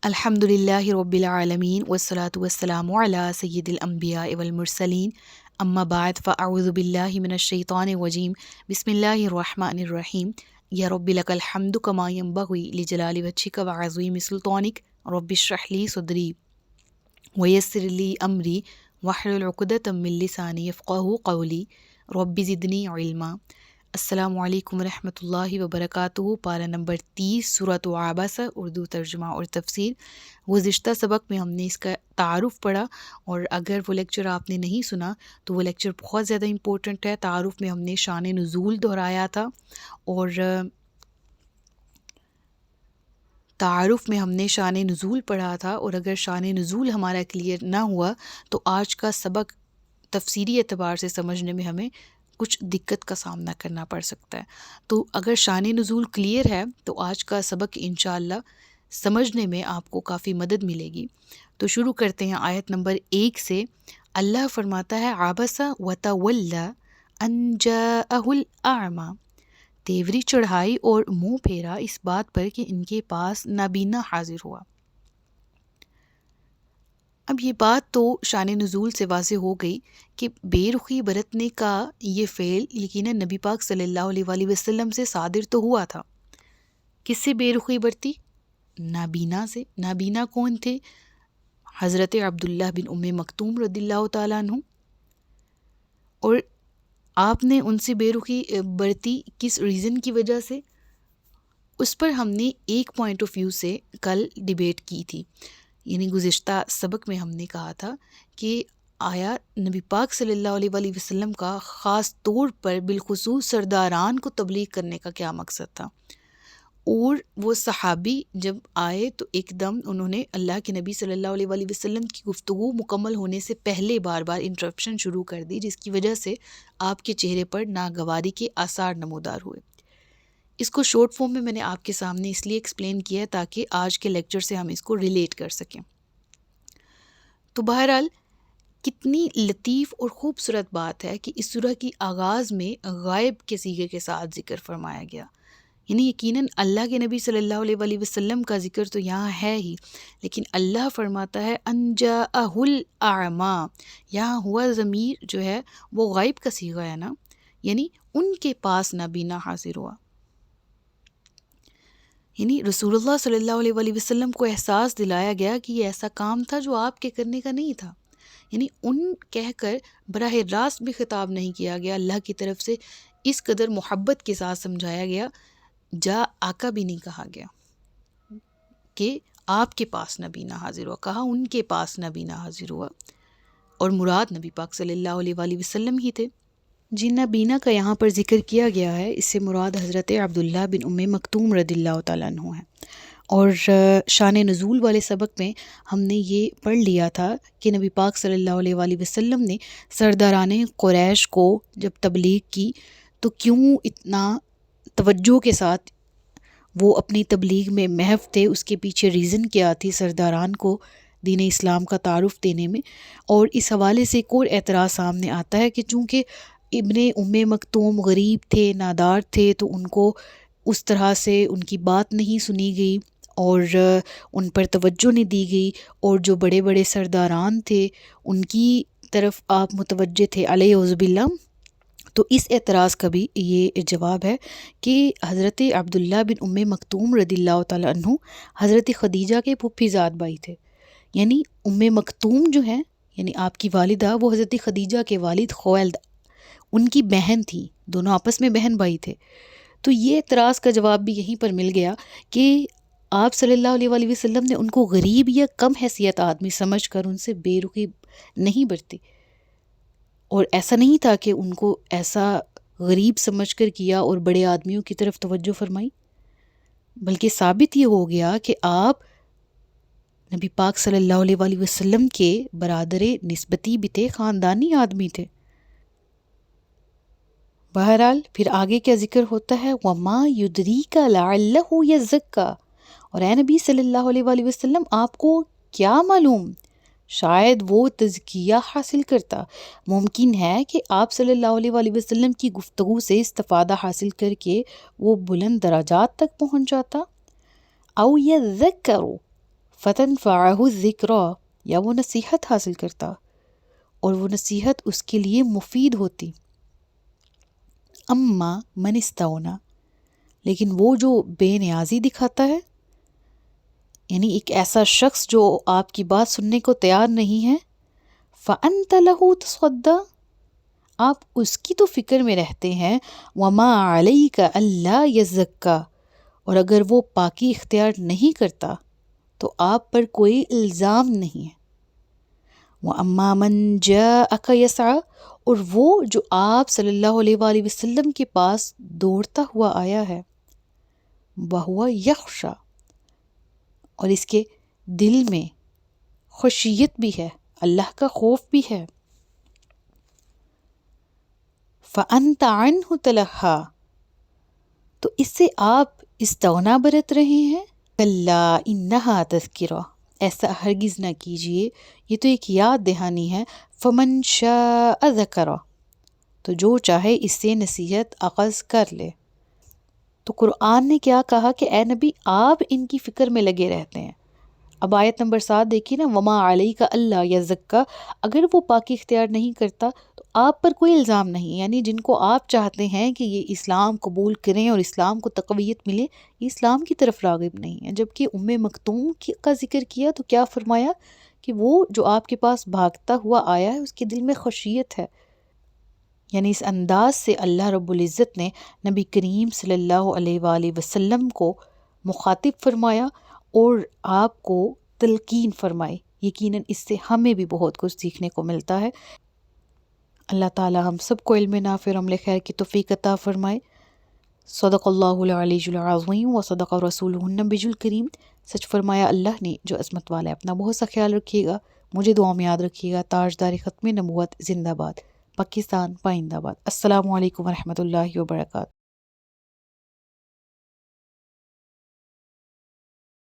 الحمد للہ رب العالمین والصلاة والسلام علی سید الانبیاء والمرسلین اما بعد فاعوذ باللہ من الشیطان الرجیم بسم اللہ الرحمن الرحیم یا رب لک الحمد کما ینبغی لجلال وجہک وعظیم سلطانک رب اشرح لی صدری ویسر لی امری واحلل عقدۃ من لسانی یفقہوا قولی رب زدنی علما۔ السلام علیکم ورحمۃ اللہ وبرکاتہ۔ پارہ نمبر 30 سورۃ عبسہ، اردو ترجمہ اور تفسیر۔ گزشتہ سبق میں ہم نے اس کا تعارف پڑھا، اور اگر وہ لیکچر آپ نے نہیں سنا تو وہ لیکچر بہت زیادہ امپورٹنٹ ہے۔ تعارف میں ہم نے شان نزول دہرایا تھا، اور تعارف میں ہم نے شان نزول پڑھا تھا، اور اگر شان نزول ہمارا کلیئر نہ ہوا تو آج کا سبق تفسیری اعتبار سے سمجھنے میں ہمیں کچھ دقت کا سامنا کرنا پڑ سکتا ہے۔ تو اگر شان نزول کلیئر ہے تو آج کا سبق انشاءاللہ سمجھنے میں آپ کو کافی مدد ملے گی۔ تو شروع کرتے ہیں آیت نمبر 1 سے۔ اللہ فرماتا ہے عبس وتولی ان جاءہ الاعمی، تیوری چڑھائی اور منہ پھیرا اس بات پر کہ ان کے پاس نابینا حاضر ہوا۔ اب یہ بات تو شان نزول سے واضح ہو گئی کہ بے رخی برتنے کا یہ فعل یقیناً نبی پاک صلی اللہ علیہ وآلہ وسلم سے صادر تو ہوا تھا۔ کس سے بے رخی برتی؟ نابینا سے۔ نابینا کون تھے؟ حضرت عبداللہ بن ام مکتوم رضی اللہ تعالیٰ عنہ۔ اور آپ نے ان سے بے رخی برتی کس ریزن کی وجہ سے؟ اس پر ہم نے ایک پوائنٹ آف ویو سے کل ڈیبیٹ کی تھی، یعنی گزشتہ سبق میں ہم نے کہا تھا کہ آیا نبی پاک صلی اللہ علیہ وآلہ وسلم کا خاص طور پر بالخصوص سرداران کو تبلیغ کرنے کا کیا مقصد تھا؟ اور وہ صحابی جب آئے تو ایک دم انہوں نے اللہ کے نبی صلی اللہ علیہ وآلہ وسلم کی گفتگو مکمل ہونے سے پہلے بار بار انٹرپشن شروع کر دی، جس کی وجہ سے آپ کے چہرے پر ناگواری کے آثار نمودار ہوئے۔ اس کو شارٹ فارم میں نے آپ کے سامنے اس لیے ایکسپلین کیا ہے تاکہ آج کے لیکچر سے ہم اس کو ریلیٹ کر سکیں۔ تو بہرحال کتنی لطیف اور خوبصورت بات ہے کہ اس سورہ کی آغاز میں غائب کے صیغے کے ساتھ ذکر فرمایا گیا، یعنی یقیناً اللہ کے نبی صلی اللہ علیہ وآلہ وسلم کا ذکر تو یہاں ہے ہی، لیکن اللہ فرماتا ہے ان جاءہ الاعمی، یہاں ہوا ضمیر جو ہے وہ غائب کا صیغہ ہے نا، یعنی ان کے پاس نابینا حاضر ہوا۔ یعنی رسول اللہ صلی اللہ علیہ وآلہ وسلم کو احساس دلایا گیا کہ یہ ایسا کام تھا جو آپ کے کرنے کا نہیں تھا، یعنی ان کہہ کر براہ راست بھی خطاب نہیں کیا گیا، اللہ کی طرف سے اس قدر محبت کے ساتھ سمجھایا گیا، جا آقا بھی نہیں کہا گیا کہ آپ کے پاس نبینا حاضر ہوا، کہا ان کے پاس نبینا حاضر ہوا، اور مراد نبی پاک صلی اللہ علیہ وآلہ وسلم ہی تھے۔ جن نابینا کا یہاں پر ذکر کیا گیا ہے اس سے مراد حضرت عبداللہ بن ام مکتوم رضی اللہ تعالیٰ عنہ ہے۔ اور شان نزول والے سبق میں ہم نے یہ پڑھ لیا تھا کہ نبی پاک صلی اللہ علیہ وآلہ وسلم نے سرداران قریش کو جب تبلیغ کی تو کیوں اتنا توجہ کے ساتھ وہ اپنی تبلیغ میں محو تھے، اس کے پیچھے ریزن کیا تھی سرداران کو دین اسلام کا تعارف دینے میں۔ اور اس حوالے سے ایک اور اعتراض سامنے آتا ہے کہ چونکہ ابن ام مکتوم غریب تھے، نادار تھے، تو ان کو اس طرح سے ان کی بات نہیں سنی گئی اور ان پر توجہ نہیں دی گئی، اور جو بڑے بڑے سرداران تھے ان کی طرف آپ متوجہ تھے علیہ باللہ۔ تو اس اعتراض کا بھی یہ جواب ہے کہ حضرت عبداللہ بن ام مکتوم رضی اللہ تعالیٰ عنہ حضرت خدیجہ کے پھوپھی زاد بھائی تھے، یعنی ام مکتوم جو ہیں یعنی آپ کی والدہ، وہ حضرت خدیجہ کے والد خویلد ان کی بہن تھی، دونوں آپس میں بہن بھائی تھے۔ تو یہ اعتراض کا جواب بھی یہیں پر مل گیا کہ آپ صلی اللہ علیہ وآلہ وسلم نے ان کو غریب یا کم حیثیت آدمی سمجھ کر ان سے بے رخی نہیں برتی، اور ایسا نہیں تھا کہ ان کو ایسا غریب سمجھ کر کیا اور بڑے آدمیوں کی طرف توجہ فرمائی، بلکہ ثابت یہ ہو گیا کہ آپ نبی پاک صلی اللہ علیہ وآلہ وسلم کے برادر نسبتی بھی تھے، خاندانی آدمی تھے۔ بہرحال پھر آگے کیا ذکر ہوتا ہے، وَمَا يُدْرِيكَ لَعَلَّهُ يَزَّكَّىٰ، اور اے نبی صلی اللہ علیہ وآلہ وسلم آپ کو کیا معلوم شاید وہ تزکیہ حاصل کرتا، ممکن ہے کہ آپ صلی اللہ علیہ وآلہ وسلم کی گفتگو سے استفادہ حاصل کر کے وہ بلند درجات تک پہنچ جاتا۔ او یذکر فتنفعہ الذکریٰ، یا وہ نصیحت حاصل کرتا اور وہ نصیحت اس کے لیے مفید ہوتی۔ اما من استغنی، لیکن وہ جو بے نیازی دکھاتا ہے، یعنی ایک ایسا شخص جو آپ کی بات سننے کو تیار نہیں ہے، فأنت لہ تصدی، آپ اس کی تو فکر میں رہتے ہیں، وما علیک الا یزکی، اور اگر وہ پاکی اختیار نہیں کرتا تو آپ پر کوئی الزام نہیں ہے۔ وَأَمَّا مَنْ جَاءَكَ يَسْعَىٰ، اور وہ جو آپ صلی اللہ علیہ وآلہ وسلم کے پاس دوڑتا ہوا آیا ہے، وَهُوَ يَخْشَىٰ، اور اس کے دل میں خشیت بھی ہے، اللہ کا خوف بھی ہے، فَأَنْتَ عَنْهُ تَلَهَّىٰ، تو اس سے آپ استغنا برت رہے ہیں۔ کَلَّا إِنَّهَا تَذْکِرَةٌ، ایسا ہرگز نہ کیجیے، یہ تو ایک یاد دہانی ہے۔ فَمَنْ شَاءَ ذَکَرَهُ، تو جو چاہے اس سے نصیحت اخذ کر لے۔ تو قرآن نے کیا کہا کہ اے نبی آپ ان کی فکر میں لگے رہتے ہیں۔ اب آیت نمبر 7 دیکھیے نا، وما علیک الا یزکی، اگر وہ پاکی اختیار نہیں کرتا تو آپ پر کوئی الزام نہیں، یعنی جن کو آپ چاہتے ہیں کہ یہ اسلام قبول کریں اور اسلام کو تقویت ملے، یہ اسلام کی طرف راغب نہیں ہے۔ جبکہ مکتوم کا ذکر کیا تو کیا فرمایا کہ وہ جو آپ کے پاس بھاگتا ہوا آیا ہے اس کے دل میں خشیت ہے، یعنی اس انداز سے اللہ رب العزت نے نبی کریم صلی اللہ علیہ وآلہ وسلم کو مخاطب فرمایا اور آپ کو تلقین فرمائی۔ یقیناً اس سے ہمیں بھی بہت کچھ سیکھنے کو ملتا ہے۔ اللہ تعالی ہم سب کو علم نافع اور عمل خیر کی توفیق عطا فرمائے۔ صدق اللہ العلی العظیم و صدق رسولہ النبی الکریم، سچ فرمایا اللہ نے جو عظمت والا ہے۔ اپنا بہت سا خیال رکھیے گا، مجھے دعا میں یاد رکھیے گا۔ تاجدار ختم نبوت زندہ باد، پاکستان پائندہ باد۔ السلام علیکم ورحمۃ اللہ وبرکاتہ۔